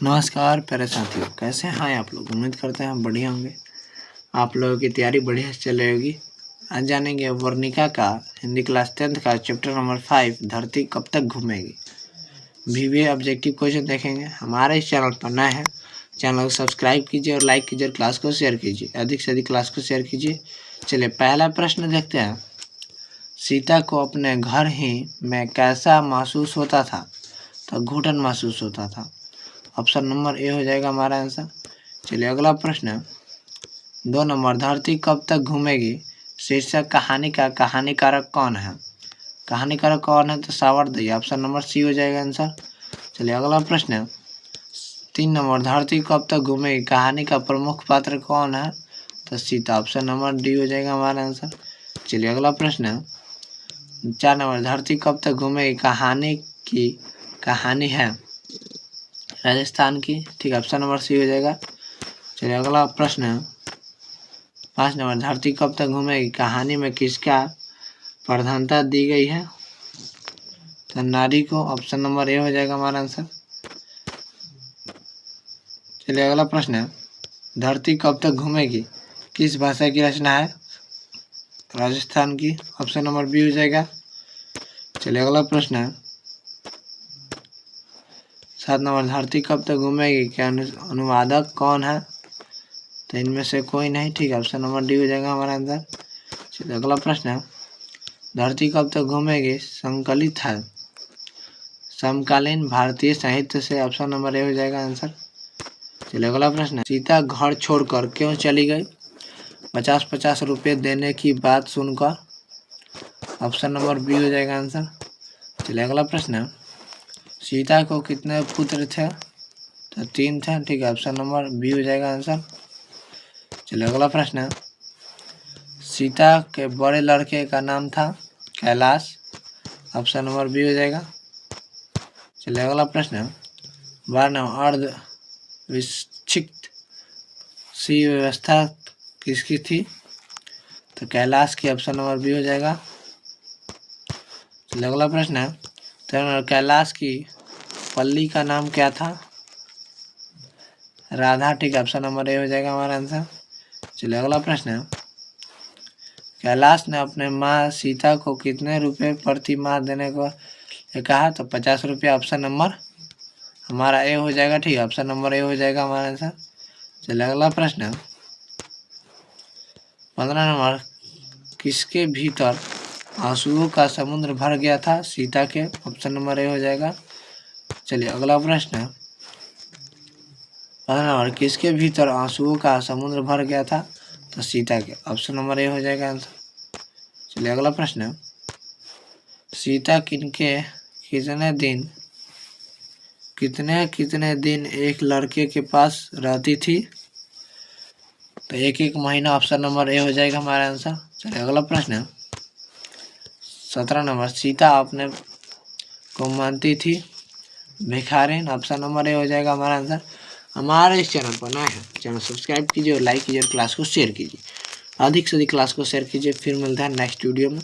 नमस्कार प्यारे साथियों, कैसे हैं आप लोग। उम्मीद करते हैं बढ़िया होंगे। आप लोगों की तैयारी बढ़िया से चल रही होगी। आज जानेंगे वर्णिका का हिंदी क्लास 10th का चैप्टर नंबर 5 धरती कब तक घूमेगी। VBA ऑब्जेक्टिव क्वेश्चन देखेंगे। हमारे इस चैनल पर नए हैं, चैनल को सब्सक्राइब कीजिए और लाइक कीजिए, क्लास को शेयर कीजिए, अधिक से अधिक क्लास को शेयर कीजिए। चलिए पहला प्रश्न देखते हैं। सीता को अपने घर ही में कैसा महसूस होता था? तो घुटन महसूस होता था। ऑप्शन नंबर ए हो जाएगा हमारा आंसर। चलिए अगला प्रश्न, 2 नंबर, धरती कब तक घूमेगी शीर्षक कहानी का कहानीकारक कौन है? कहानीकारक कौन है? तो सावरदई। ऑप्शन नंबर सी हो जाएगा आंसर। चलिए अगला प्रश्न, 3 नंबर, धरती कब तक घूमेगी कहानी का प्रमुख पात्र कौन है? तो सीता। ऑप्शन नंबर डी हो जाएगा हमारा आंसर। चलिए अगला प्रश्न, 4 नंबर, धरती कब तक घूमेगी कहानी की कहानी है राजस्थान की। ठीक, ऑप्शन नंबर सी हो जाएगा। चलिए अगला प्रश्न, 5 नंबर, धरती कब तक घूमेगी कहानी में किसका प्रधानता दी गई है? तो नारी को। ऑप्शन नंबर ए हो जाएगा हमारा आंसर। चलिए अगला प्रश्न, धरती कब तक घूमेगी किस भाषा की रचना है? राजस्थान की। ऑप्शन नंबर बी हो जाएगा। चलिए अगला प्रश्न, 7 नंबर, धरती कब तक घूमेगी क्या अनुवादक कौन है? तो इनमें से कोई नहीं। ठीक है, ऑप्शन नंबर डी हो जाएगा हमारा आंसर। चलिए अगला प्रश्न, धरती कब तक घूमेगी संकलित है समकालीन भारतीय साहित्य से। ऑप्शन नंबर ए हो जाएगा आंसर। चलिए अगला प्रश्न, सीता घर छोड़कर क्यों चली गई 50-50 रुपये देने की बात सुनकर? ऑप्शन नंबर बी हो जाएगा आंसर। चलिए अगला प्रश्न, सीता को कितने पुत्र थे? तो 3 थे। ठीक है, ऑप्शन नंबर बी हो जाएगा आंसर। चलिए अगला प्रश्न, सीता के बड़े लड़के का नाम था कैलाश। ऑप्शन नंबर बी हो जाएगा। चलिए अगला प्रश्न, 12 नंबर, अर्ध विक्षिप्त सी व्यवस्था किसकी थी? तो कैलाश की। ऑप्शन नंबर बी हो जाएगा। चलिए अगला प्रश्न, 13 नंबर, कैलाश की पल्ली का नाम क्या था? राधा। ठीक, ऑप्शन नंबर ए हो जाएगा हमारा आंसर। चलिए अगला प्रश्न, कैलाश ने अपने माँ सीता को कितने रुपए प्रति माह देने को कहा? तो 50 रुपये। ऑप्शन नंबर हमारा ए हो जाएगा। ठीक है, ऑप्शन नंबर ए हो जाएगा हमारा आंसर। चलिए अगला प्रश्न, 15 नंबर, किसके भीतर आंसुओं का समुद्र भर गया था? सीता के। ऑप्शन नंबर ए हो जाएगा। चलिए अगला प्रश्न, 15 नंबर, किसके भीतर आंसुओं का समुद्र भर गया था? तो सीता के। ऑप्शन नंबर ए हो जाएगा आंसर। चलिए अगला प्रश्न, सीता कितने दिन एक लड़के के पास रहती थी? तो 1 महीना। ऑप्शन नंबर ए हो जाएगा हमारा आंसर। चलिए अगला प्रश्न, 17 नंबर, सीता अपने को मानती थी भिखारिन। ऑप्शन नंबर ए हो जाएगा हमारा आंसर। हमारे इस चैनल पर नए हैं, चैनल सब्सक्राइब कीजिए और लाइक कीजिए और क्लास को शेयर कीजिए, अधिक से अधिक क्लास को शेयर कीजिए। फिर मिलता है नेक्स्ट वीडियो में।